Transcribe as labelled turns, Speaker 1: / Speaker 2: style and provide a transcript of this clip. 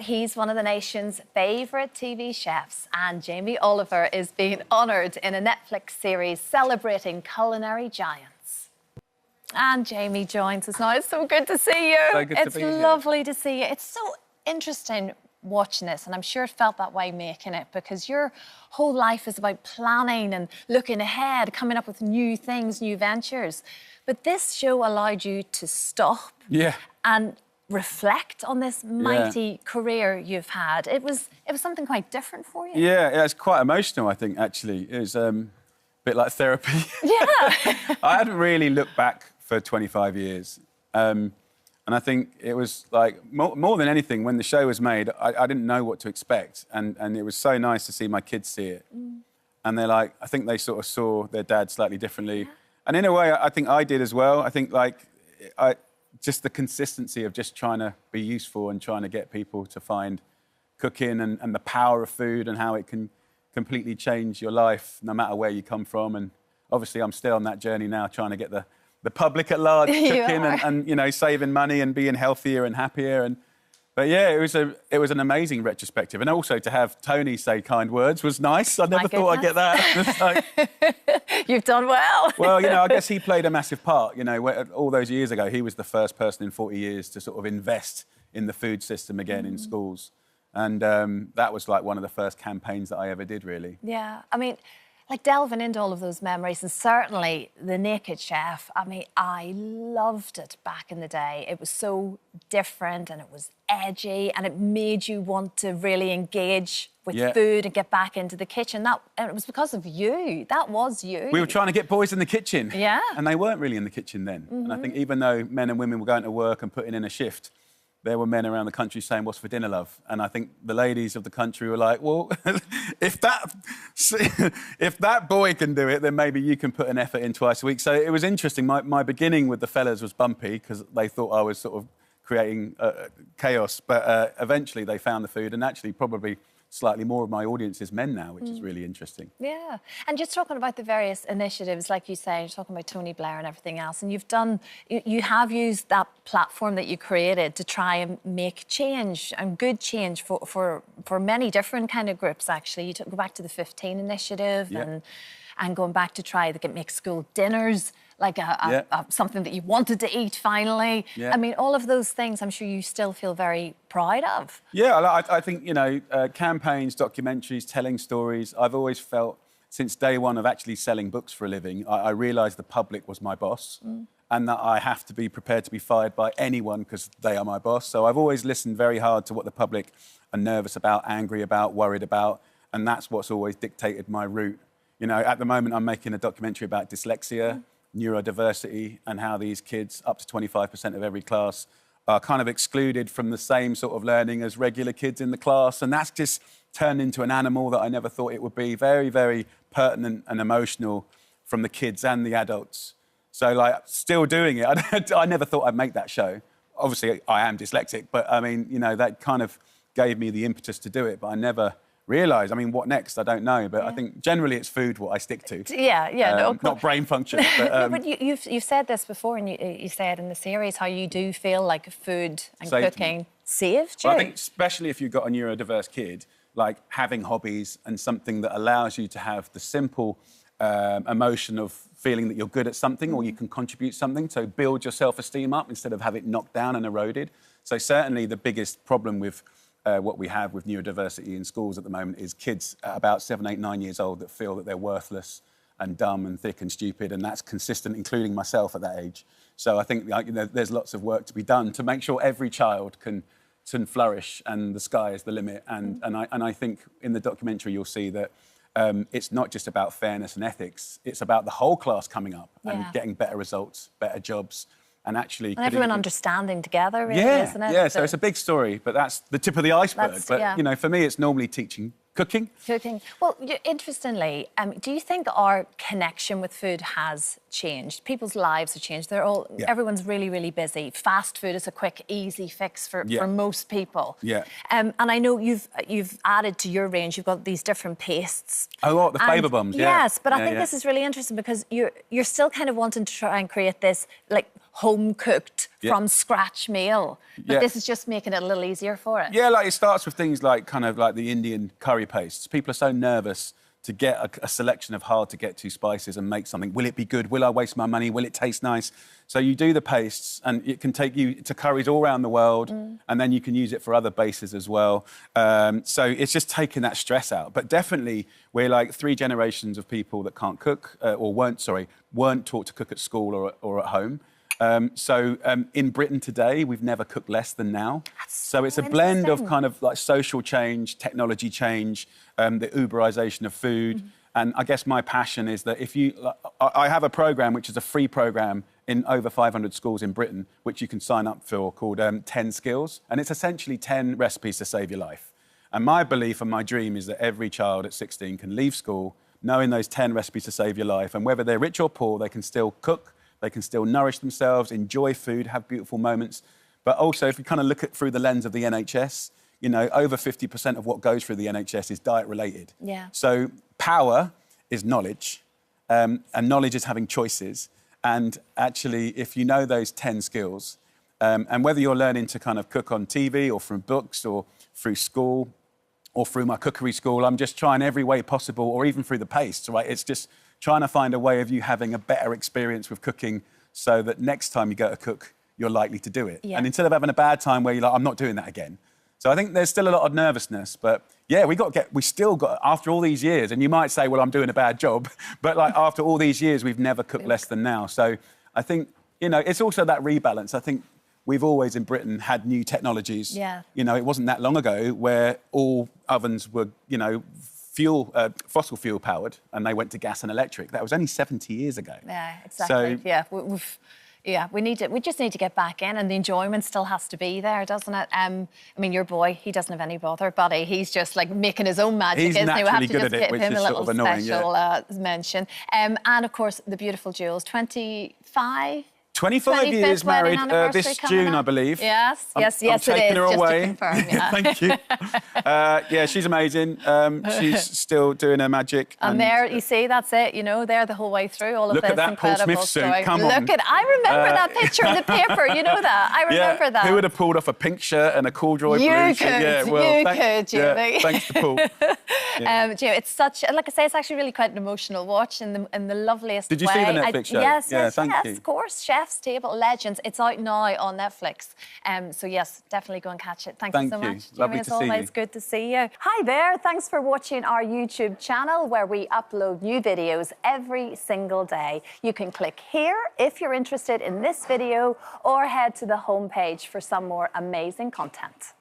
Speaker 1: he's one of the nation's favourite TV chefs, and Jamie Oliver is being honoured in a Netflix series celebrating culinary giants. And Jamie joins us now. It's so good to see you.
Speaker 2: So good to be here.
Speaker 1: It's lovely to see you. It's so interesting watching this, and I'm sure it felt that way making it, because your whole life is about planning and looking ahead, coming up with new things, new ventures. But this show allowed you to stop and reflect on this mighty career you've had. It was something quite different for you.
Speaker 2: Yeah, it's quite emotional, I think, actually. It was a bit like therapy.
Speaker 1: Yeah.
Speaker 2: I hadn't really looked back for 25 years. And I think it was like, more than anything, when the show was made, I didn't know what to expect. And it was so nice to see my kids see it. And they're like, I think they sort of saw their dad slightly differently. And in a way, I think I did as well. I think, like, just the consistency of just trying to be useful and trying to get people to find cooking and the power of food and how it can completely change your life no matter where you come from. And obviously, I'm still on that journey now, trying to get the public at large cooking and you know, saving money and being healthier and happier. But yeah, it was an amazing retrospective. And also to have Tony say kind words was nice. I never thought I'd get that. Like,
Speaker 1: you've done well.
Speaker 2: Well, you know, I guess he played a massive part. You know, all those years ago, he was the first person in 40 years to sort of invest in the food system again in schools. And that was like one of the first campaigns that I ever did, really.
Speaker 1: Yeah, I mean, like delving into all of those memories, and certainly The Naked Chef, I mean, I loved it back in the day. It was so different and it was edgy and it made you want to really engage with food and get back into the kitchen. And it was because of you. That was you.
Speaker 2: We were trying to get boys in the kitchen.
Speaker 1: Yeah.
Speaker 2: And they weren't really in the kitchen then. And I think even though men and women were going to work and putting in a shift, there were men around the country saying, "What's for dinner, love?" And I think the ladies of the country were like, well, if that boy can do it, then maybe you can put an effort in twice a week. So it was interesting. My beginning with the fellas was bumpy because they thought I was sort of creating chaos. But eventually they found the food, and actually probably slightly more of my audience is men now, which is really interesting.
Speaker 1: Yeah. And just talking about the various initiatives, like you say, you're talking about Tony Blair and everything else, and you have used that platform that you created to try and make change, and good change for many different kind of groups, actually. You go back to the 15 initiative and going back to try to make school dinners like something that you wanted to eat finally. I mean, all of those things I'm sure you still feel very proud of.
Speaker 2: Yeah, I think, you know, campaigns, documentaries, telling stories, I've always felt since day one of actually selling books for a living, I realised the public was my boss and that I have to be prepared to be fired by anyone because they are my boss. So I've always listened very hard to what the public are nervous about, angry about, worried about, and that's what's always dictated my route. You know, at the moment I'm making a documentary about dyslexia, neurodiversity, and how these kids, up to 25% of every class, are kind of excluded from the same sort of learning as regular kids in the class. And that's just turned into an animal that I never thought it would be. Very, very pertinent and emotional from the kids and the adults. So, like, still doing it. I never thought I'd make that show. Obviously, I am dyslexic, but, I mean, you know, that kind of gave me the impetus to do it, but I never realise. I mean, what next? I don't know, but I think generally it's food what I stick to. Not brain function. But,
Speaker 1: but you've said this before, and you said in the series how you do feel like food and cooking saved you.
Speaker 2: Well, I think especially if you've got a neurodiverse kid, like having hobbies and something that allows you to have the simple emotion of feeling that you're good at something or you can contribute something, so build your self-esteem up instead of have it knocked down and eroded. So certainly the biggest problem with what we have with neurodiversity in schools at the moment is kids at about 7, 8, 9 years old that feel that they're worthless and dumb and thick and stupid, and that's consistent, including myself at that age. So I think there's lots of work to be done to make sure every child can flourish, and the sky is the limit. And I think in the documentary you'll see that it's not just about fairness and ethics, it's about the whole class coming up and getting better results, better jobs. And actually...
Speaker 1: And everyone understanding together, really, isn't it?
Speaker 2: Yeah, so it's a big story, but that's the tip of the iceberg. But, you know, for me, it's normally teaching cooking.
Speaker 1: Well, interestingly, do you think our connection with food has changed? People's lives have changed. Everyone's really, really busy. Fast food is a quick, easy fix for most people. And I know you've added to your range. You've got these different pastes.
Speaker 2: Oh, the flavour bombs,
Speaker 1: Yes, but I think this is really interesting because you're still kind of wanting to try and create this, like, home-cooked, from scratch meal. But this is just making it a little easier for it.
Speaker 2: Yeah, like it starts with things like kind of like the Indian curry pastes. People are so nervous to get a selection of hard-to-get-to spices and make something. Will it be good? Will I waste my money? Will it taste nice? So you do the pastes, and it can take you to curries all around the world, and then you can use it for other bases as well. So it's just taking that stress out. But definitely, we're like 3 generations of people that can't cook, or weren't taught to cook at school or at home. In Britain today, we've never cooked less than now. So it's a blend of kind of like social change, technology change, the Uberization of food. And I guess my passion is that I have a program, which is a free program in over 500 schools in Britain, which you can sign up for, called 10 Skills. And it's essentially 10 recipes to save your life. And my belief and my dream is that every child at 16 can leave school knowing those 10 recipes to save your life. And whether they're rich or poor, they can still cook, they can still nourish themselves, enjoy food, have beautiful moments. But also, if you kind of look at through the lens of the NHS, you know, over 50% of what goes through the NHS is diet-related.
Speaker 1: Yeah.
Speaker 2: So power is knowledge, and knowledge is having choices. And actually, if you know those 10 skills, and whether you're learning to kind of cook on TV or from books or through school or through my cookery school, I'm just trying every way possible, or even through the pastes, right? It's just trying to find a way of you having a better experience with cooking so that next time you go to cook, you're likely to do it. Yeah. And instead of having a bad time where you're like, I'm not doing that again. So I think there's still a lot of nervousness, but yeah, we still got, after all these years, and you might say, well, I'm doing a bad job, but like after all these years, we've never cooked less than now. So I think, you know, it's also that rebalance. I think we've always in Britain had new technologies. Yeah. You know, it wasn't that long ago where all ovens were, you know, fossil fuel powered, and they went to gas and electric. That was only 70 years ago.
Speaker 1: Yeah, exactly. So, yeah, we just need to get back in, and the enjoyment still has to be there, doesn't it? I mean, your boy, he doesn't have any bother, buddy. He's just like making his own magic,
Speaker 2: He's
Speaker 1: isn't he? We have to
Speaker 2: good
Speaker 1: just
Speaker 2: at it,
Speaker 1: give him a little
Speaker 2: sort of annoying,
Speaker 1: special mention. And of course, the beautiful Jools,
Speaker 2: 25 years married this June, I believe.
Speaker 1: Yes,
Speaker 2: I'm
Speaker 1: it is.
Speaker 2: Taking her away.
Speaker 1: To confirm, yeah.
Speaker 2: Thank you. Yeah, she's amazing. She's still doing her magic.
Speaker 1: And there, you see, that's it. You know, there the whole way through all of
Speaker 2: Look
Speaker 1: this
Speaker 2: at that
Speaker 1: incredible
Speaker 2: Paul Smith
Speaker 1: story.
Speaker 2: suit. Come on.
Speaker 1: I remember that picture in the paper. You know that. I remember that.
Speaker 2: Who would have pulled off a pink shirt and a corduroy blue shirt?
Speaker 1: Yeah, well, you could, Jimmy.
Speaker 2: Yeah, thanks to Paul.
Speaker 1: Jim, it's such, like I say, it's actually really quite an emotional watch in the loveliest way.
Speaker 2: Did you see the Netflix show?
Speaker 1: Yes,
Speaker 2: thank you.
Speaker 1: of course. Chef's Table Legends. It's out now on Netflix. So yes, definitely go and catch it. Thank you so much.
Speaker 2: Lovely
Speaker 1: Jimmy,
Speaker 2: to see you.
Speaker 1: It's always good to see you. Hi there. Thanks for watching our YouTube channel, where we upload new videos every single day. You can click here if you're interested in this video, or head to the homepage for some more amazing content.